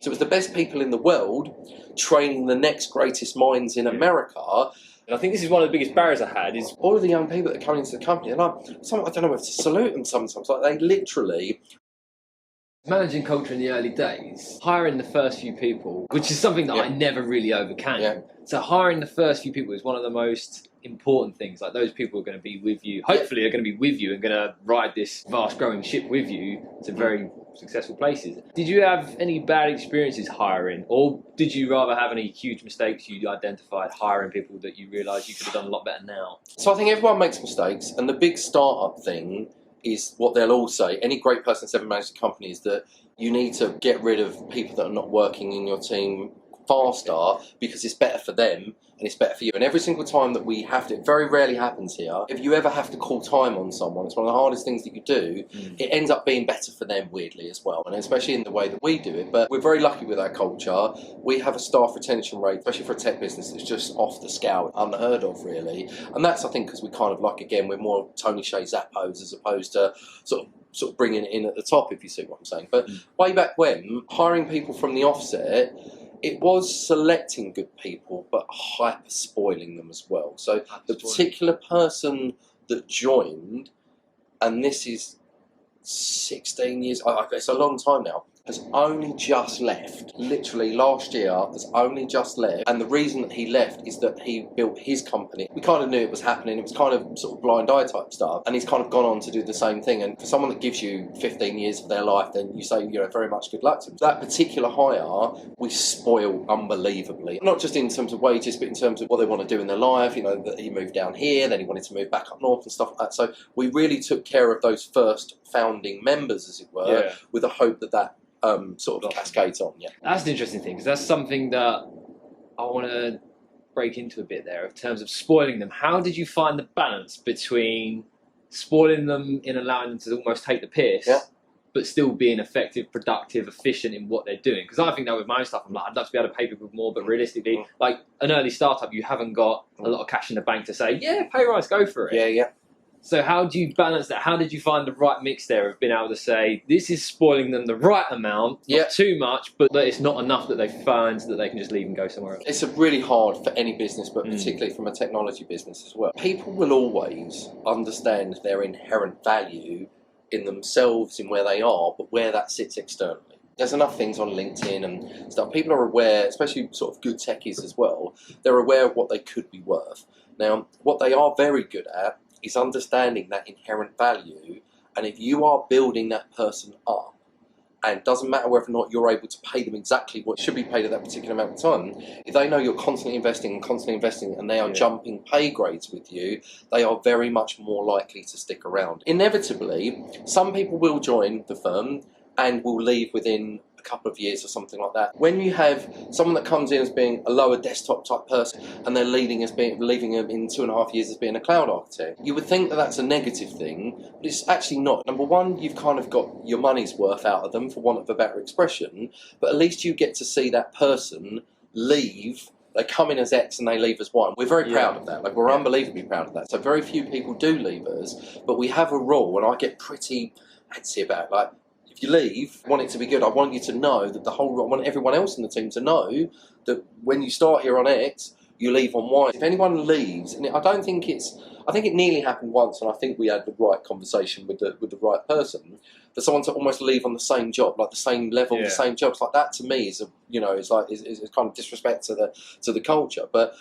So it was the best people in the world training the next greatest minds in America. And I think this is one of the biggest barriers I had is all of the young people that are coming into the company, and I don't know whether to salute them sometimes. Like they literally. Managing culture in the early days, hiring the first few people, which is something that I never really overcame. Yeah. So hiring the first few people is one of the most important things. Like those people are going to be with you, hopefully are going to be with you and going to ride this vast growing ship with you to very successful places. Did you have any bad experiences hiring, or did you rather have any huge mistakes you identified hiring people that you realised you could have done a lot better now? So I think everyone makes mistakes, and the big startup thing is what they'll all say. Any great person that's ever managed a company is that you need to get rid of people that are not working in your team faster because it's better for them and it's better for you. And every single time that we have to, it very rarely happens here, if you ever have to call time on someone, it's one of the hardest things that you do, it ends up being better for them weirdly as well, and especially in the way that we do it. But we're very lucky with our culture. We have a staff retention rate, especially for a tech business, that's just off the scale, unheard of really. And that's, I think, because we kind of like, again, we're more Tony Shea Zappos as opposed to sort of bringing it in at the top, if you see what I'm saying. But way back when, hiring people from the offset, it was selecting good people, but hyper spoiling them as well. So the particular person that joined, and this is 16 years, it's a long time now, has only just left. Literally last year, has only just left. And the reason that he left is that he built his company. We kind of knew it was happening. It was kind of sort of blind eye type stuff. And he's kind of gone on to do the same thing. And for someone that gives you 15 years of their life, then you say, very much good luck to him. That particular hire, we spoil unbelievably. Not just in terms of wages, but in terms of what they want to do in their life. That he moved down here, then he wanted to move back up north and stuff like that. So we really took care of those first founding members, as it were, with the hope that sort of cascades on. That's an interesting thing, because that's something that I want to break into a bit there in terms of spoiling them. How did you find the balance between spoiling them in allowing them to almost take the piss, but still being effective, productive, efficient in what they're doing? Because I think that with my own stuff, I'm like, I'd love to be able to pay people more, but realistically, like an early startup, you haven't got a lot of cash in the bank to say, pay rise, go for it. So how do you balance that? How did you find the right mix there of being able to say, this is spoiling them the right amount, not too much, but that it's not enough that they find that they can just leave and go somewhere else? It's really hard for any business, but particularly from a technology business as well. People will always understand their inherent value in themselves, in where they are, but where that sits externally. There's enough things on LinkedIn and stuff. People are aware, especially sort of good techies as well, they're aware of what they could be worth. Now, what they are very good at is understanding that inherent value, and if you are building that person up, and it doesn't matter whether or not you're able to pay them exactly what should be paid at that particular amount of time, if they know you're constantly investing and they are jumping pay grades with you, they are very much more likely to stick around. Inevitably, some people will join the firm and will leave within a couple of years or something like that. When you have someone that comes in as being a lower desktop type person and they're leaving them in 2.5 years as being a cloud architect, you would think that that's a negative thing, but it's actually not. Number one, you've kind of got your money's worth out of them, for want of a better expression, but at least you get to see that person leave. They come in as X and they leave as Y. We're very proud of that. Like, we're unbelievably proud of that. So very few people do leave us, but we have a rule, and I get pretty antsy about it. Like, if you leave, I want it to be good. I want you to know that I want everyone else in the team to know that when you start here on X, you leave on Y. If anyone leaves, and I think it nearly happened once, and I think we had the right conversation with the right person, for someone to almost leave on the same job, like the same level, the same jobs, like that to me is is kind of disrespect to the culture. But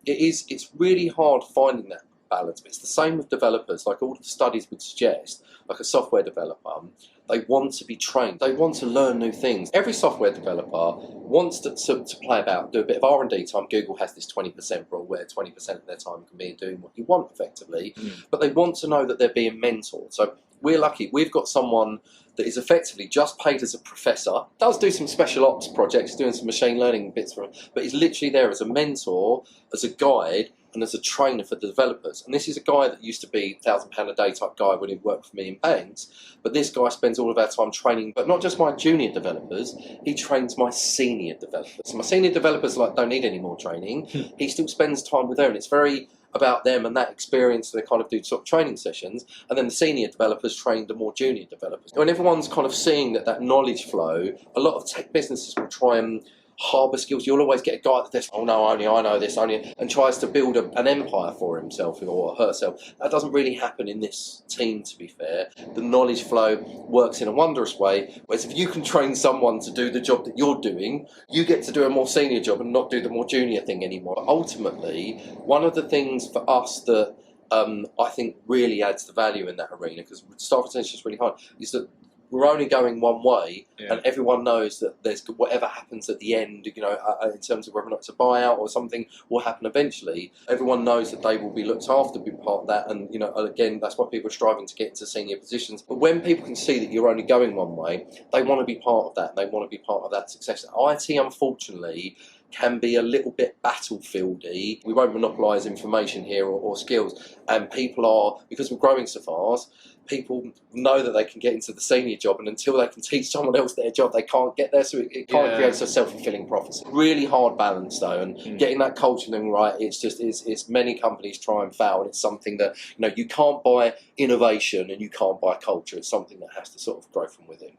it's really hard finding that balance. But it's the same with developers. Like all the studies would suggest, like a software developer, they want to be trained. They want to learn new things. Every software developer wants to play about, do a bit of R&D time. Google has this 20% rule where 20% of their time can be doing what you want effectively, but they want to know that they're being mentored. So we're lucky. We've got someone that is effectively just paid as a professor, does do some special ops projects, doing some machine learning bits for him, but he's literally there as a mentor, as a guide, and as a trainer for the developers. And this is a guy that used to be £1,000 a day type guy when he worked for me in banks, but this guy spends all of our time training, but not just my junior developers, he trains my senior developers. So my senior developers don't need any more training. He still spends time with them, and it's very about them and that experience. They kind of do sort of training sessions, and then the senior developers train the more junior developers. When everyone's kind of seeing that knowledge flow, a lot of tech businesses will try and harbour skills. You'll always get a guy at the desk, oh no, only I know this, and tries to build an empire for himself or herself. That doesn't really happen in this team, to be fair. The knowledge flow works in a wondrous way, whereas if you can train someone to do the job that you're doing, you get to do a more senior job and not do the more junior thing anymore. But ultimately, one of the things for us that I think really adds the value in that arena, because staff retention is really hard, is that we're only going one way, and everyone knows that there's whatever happens at the end, you know, in terms of whether or not it's a buyout or something will happen eventually. Everyone knows that they will be looked after, be part of that, and you know, again, that's why people are striving to get into senior positions. But when people can see that you're only going one way, they want to be part of that. They want to be part of that success. IT, unfortunately, can be a little bit battlefieldy. We won't monopolise information here or skills, and people are, because we're growing so fast, people know that they can get into the senior job, and until they can teach someone else their job, they can't get there, so it kind of creates a self-fulfilling prophecy. Really hard balance though, and getting that culture thing right, it's many companies try and fail, and it's something that, you know, you can't buy innovation and you can't buy culture. It's something that has to sort of grow from within.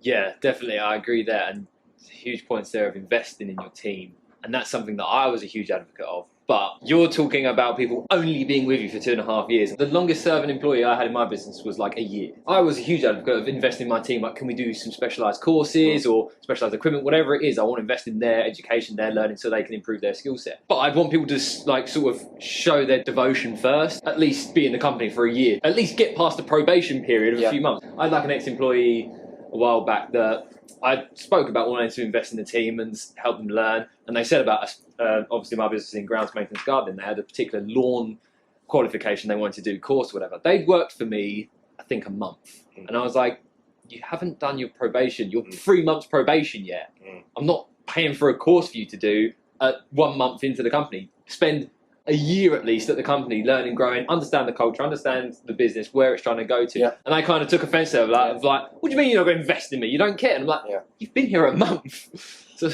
Yeah, definitely, I agree there, and huge points there of investing in your team, and that's something that I was a huge advocate of. But you're talking about people only being with you for 2.5 years. The longest serving employee I had in my business was like a year. I was a huge advocate of investing in my team. Like, can we do some specialised courses or specialised equipment, whatever it is? I want to invest in their education, their learning, so they can improve their skill set. But I'd want people to like sort of show their devotion first, at least be in the company for a year, at least get past the probation period of a few months. I had like an ex-employee a while back that I spoke about wanting to invest in the team and help them learn, and they said about us, obviously my business is in grounds maintenance gardening, they had a particular lawn qualification they wanted to do, course or whatever. They'd worked for me, I think, a month, and I was like, you haven't done your probation, you're 3 months probation yet. I'm not paying for a course for you to do at 1 month into the company. Spend a year at least at the company, learning, growing, understand the culture, understand the business, where it's trying to go to. And I kind of took offence to it, like, what do you mean you're not going to invest in me? You don't care. And I'm like, you've been here a month. So,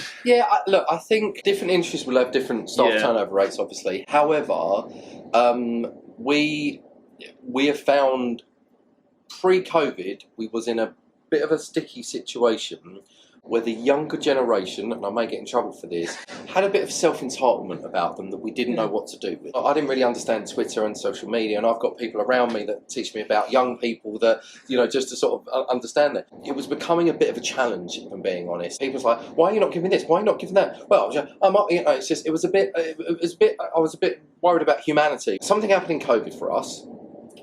look, I think different industries will have different staff turnover rates, obviously. However, we have found pre-COVID, we was in a bit of a sticky situation where the younger generation, and I may get in trouble for this, had a bit of self-entitlement about them that we didn't know what to do with. I didn't really understand Twitter and social media, and I've got people around me that teach me about young people that, you know, just to sort of understand that. It was becoming a bit of a challenge, if I'm being honest. People was like, why are you not giving this? Why are you not giving that? Well, it's just, I was a bit worried about humanity. Something happened in COVID for us,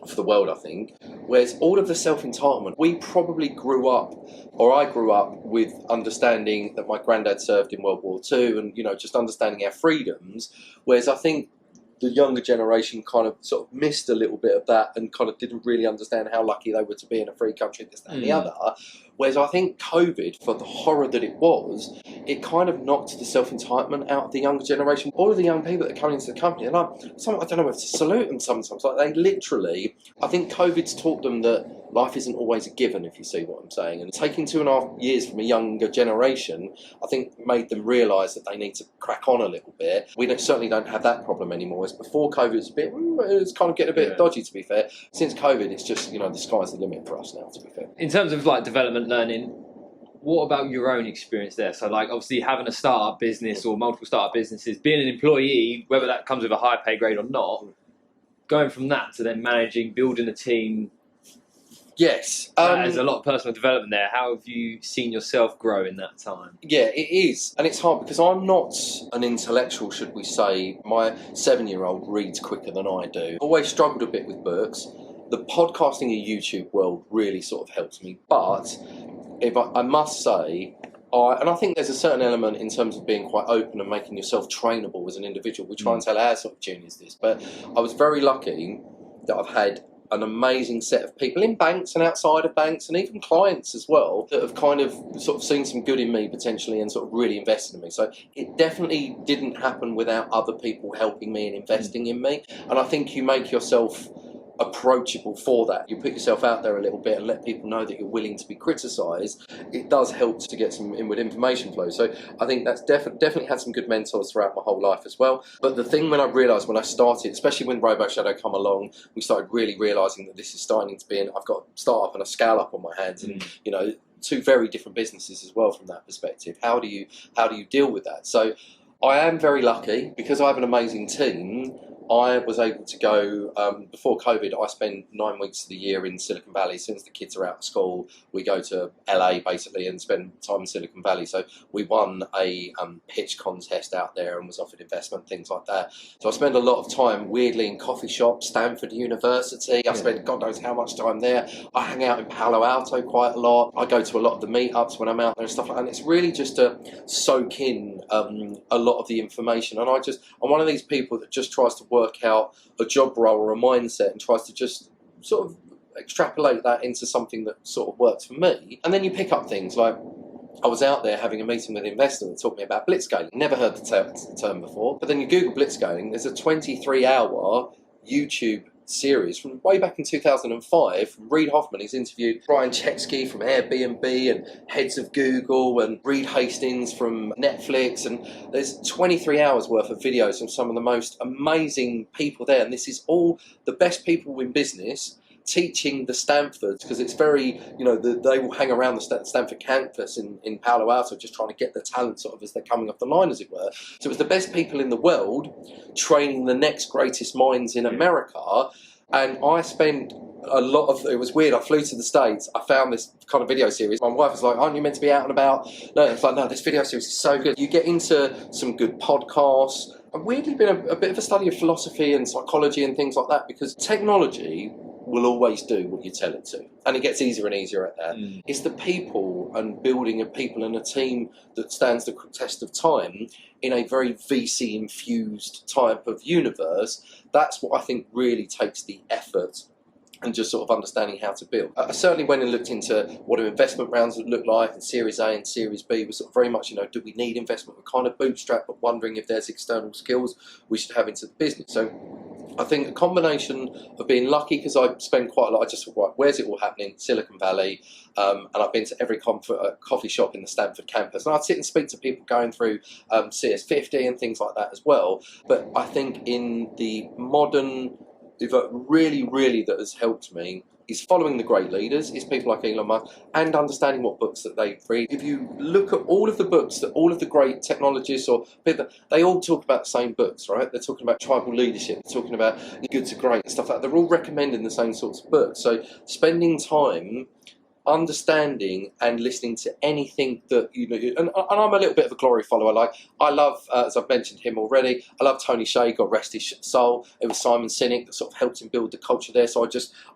for the world, I think, whereas all of the self-entitlement, we probably grew up, or I grew up with understanding that my granddad served in World War II and, you know, just understanding our freedoms, whereas I think the younger generation kind of sort of missed a little bit of that and kind of didn't really understand how lucky they were to be in a free country, this, that and the other. Whereas I think COVID, for the horror that it was, it kind of knocked the self-entitlement out of the younger generation. All of the young people that are coming into the company, and I don't know if to salute them sometimes. Like, they literally, I think COVID's taught them that life isn't always a given, if you see what I'm saying. And taking 2.5 years from a younger generation, I think made them realise that they need to crack on a little bit. We certainly don't have that problem anymore. As before COVID, it was kind of getting a bit dodgy, to be fair. Since COVID, it's just, you know, the sky's the limit for us now, to be fair. In terms of like development, learning, what about your own experience there? So, like, obviously having a startup business or multiple startup businesses, being an employee, whether that comes with a high pay grade or not, going from that to then managing, building a team. Yes. There's a lot of personal development there. How have you seen yourself grow in that time? Yeah, it is. And it's hard because I'm not an intellectual, should we say. My 7-year-old reads quicker than I do. Always struggled a bit with books. The podcasting and YouTube world really sort of helps me. But I must say, and I think there's a certain element in terms of being quite open and making yourself trainable as an individual. We try and tell our sort of juniors this. But I was very lucky that I've had an amazing set of people in banks and outside of banks and even clients as well that have kind of sort of seen some good in me potentially and sort of really invested in me. So it definitely didn't happen without other people helping me and investing in me. And I think you make yourself approachable for that. You put yourself out there a little bit and let people know that you're willing to be criticised. It does help to get some inward information flow. So I think that's definitely had some good mentors throughout my whole life as well. But the thing when I realised when I started, especially when Robo Shadow come along, we started really realising that this is starting to be, and I've got a start-up and a scale-up on my hands, and you know, two very different businesses as well from that perspective. How do you deal with that? So I am very lucky because I have an amazing team. I was able to go, before COVID, I spend 9 weeks of the year in Silicon Valley. As soon as the kids are out of school, we go to LA basically and spend time in Silicon Valley. So we won a pitch contest out there and was offered investment, things like that. So I spend a lot of time, weirdly, in coffee shops, Stanford University. I spend God knows how much time there. I hang out in Palo Alto quite a lot. I go to a lot of the meetups when I'm out there and stuff like that. And it's really just to soak in a lot of the information. And I'm one of these people that just tries to work out a job role or a mindset and tries to just sort of extrapolate that into something that sort of works for me. And then you pick up things like, I was out there having a meeting with an investor that taught me about blitzscaling. Never heard the term before, but then you Google blitzscaling, there's a 23-hour YouTube series from way back in 2005 from Reid Hoffman. He's interviewed Brian Chesky from Airbnb and heads of Google and Reed Hastings from Netflix, and there's 23 hours worth of videos from some of the most amazing people there, and this is all the best people in business teaching the Stanfords, because it's very, you know, they will hang around the Stanford campus in Palo Alto just trying to get the talent sort of as they're coming off the line, as it were. So it was the best people in the world training the next greatest minds in America. And I spent a lot of, it was weird, I flew to the States, I found this kind of video series. My wife was like, aren't you meant to be out and about? No, it's like, no, this video series is so good. You get into some good podcasts. I've weirdly been a bit of a study of philosophy and psychology and things like that, because technology will always do what you tell it to, and it gets easier and easier at that. It's the people and building of people and a team that stands the test of time in a very VC infused type of universe. That's what I think really takes the effort and just sort of understanding how to build. I certainly went and looked into what do investment rounds would look like, and Series A and Series B was sort of very much, you know, do we need investment? We're kind of bootstrapped, but wondering if there's external skills we should have into the business. So I think a combination of being lucky, because I spend quite a lot, I just thought, right, where's it all happening? Silicon Valley. And I've been to every coffee shop in the Stanford campus. And I'd sit and speak to people going through CS50 and things like that as well. But I think in the modern, really that has helped me is following the great leaders, is people like Elon Musk, and understanding what books that they read. If you look at all of the books that all of the great technologists or people, they all talk about the same books, right? They're talking about tribal leadership, they're talking about good to great and stuff like that. They're all recommending the same sorts of books. So spending time understanding and listening to anything that you know, and I'm a little bit of a glory follower. Like, I love, as I've mentioned him already, I love Tony Hsieh, God rest his soul. It was Simon Sinek that sort of helped him build the culture there. So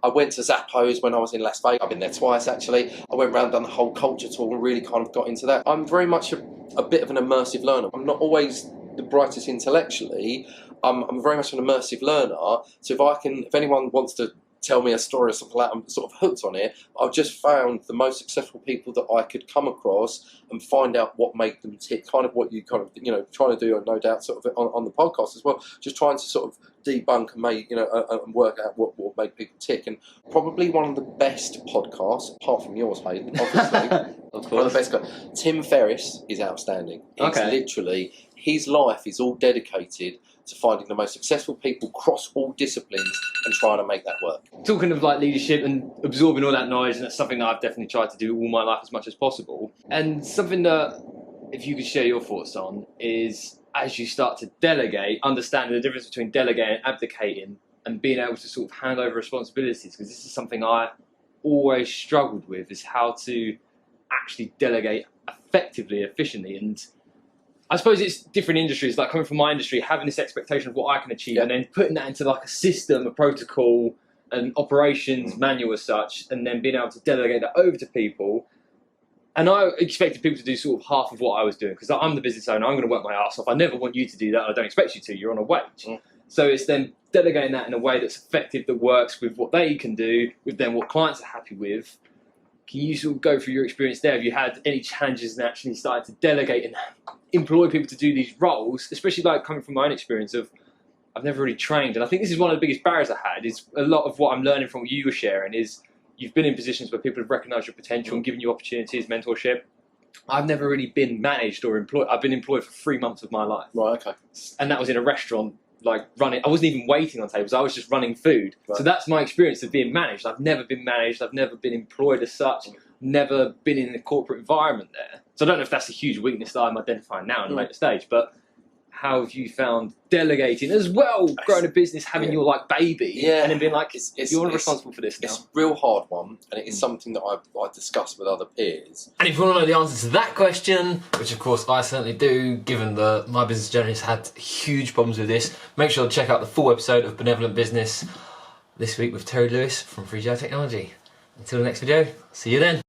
I went to Zappos when I was in Las Vegas. I've been there twice actually. I went around, done the whole culture tour, and really kind of got into that. I'm very much a bit of an immersive learner. I'm not always the brightest intellectually. I'm very much an immersive learner. So if anyone wants to tell me a story or something like that, I'm sort of hooked on it. I've just found the most successful people that I could come across and find out what made them tick, kind of what you kind of, you know, trying to do, no doubt, sort of on the podcast as well, just trying to sort of debunk and make, you know, and work out what made people tick. And probably one of the best podcasts, apart from yours, Hayden, obviously, of course, one of the best guys, Tim Ferriss is outstanding. It's literally, his life is all dedicated to finding the most successful people across all disciplines and trying to make that work. Talking of like leadership and absorbing all that knowledge, and that's something that I've definitely tried to do all my life as much as possible. And something that, if you could share your thoughts on, is as you start to delegate, understanding the difference between delegating and abdicating, and being able to sort of hand over responsibilities, because this is something I always struggled with, is how to actually delegate effectively, efficiently. And I suppose it's different industries, like coming from my industry, having this expectation of what I can achieve, and then putting that into like a system, a protocol, an operations manual as such, and then being able to delegate that over to people. And I expected people to do sort of half of what I was doing, because I'm the business owner, I'm going to work my ass off. I never want you to do that, I don't expect you to, you're on a wage. So it's then delegating that in a way that's effective, that works with what they can do, with then what clients are happy with. Can you sort of go through your experience there? Have you had any challenges in actually starting to delegate and employ people to do these roles, especially like coming from my own experience of I've never really trained. And I think this is one of the biggest barriers I had, is a lot of what I'm learning from what you were sharing is you've been in positions where people have recognised your potential and given you opportunities, mentorship. I've never really been managed or employed. I've been employed for 3 months of my life. Right, okay. And that was in a restaurant, like running. I wasn't even waiting on tables. I was just running food. Right. So that's my experience of being managed. I've never been managed. I've never been employed as such. Never been in a corporate environment there. So I don't know if that's a huge weakness that I'm identifying now in a later stage, but how have you found delegating as well, growing a business, having your like baby, and then being like, you're responsible for this now? It's a real hard one, and it is something that I discuss with other peers. And if you want to know the answer to that question, which of course I certainly do, given that my business journey has had huge problems with this, make sure to check out the full episode of Benevolent Business this week with Terry Lewis from Free Technology. Until the next video, see you then.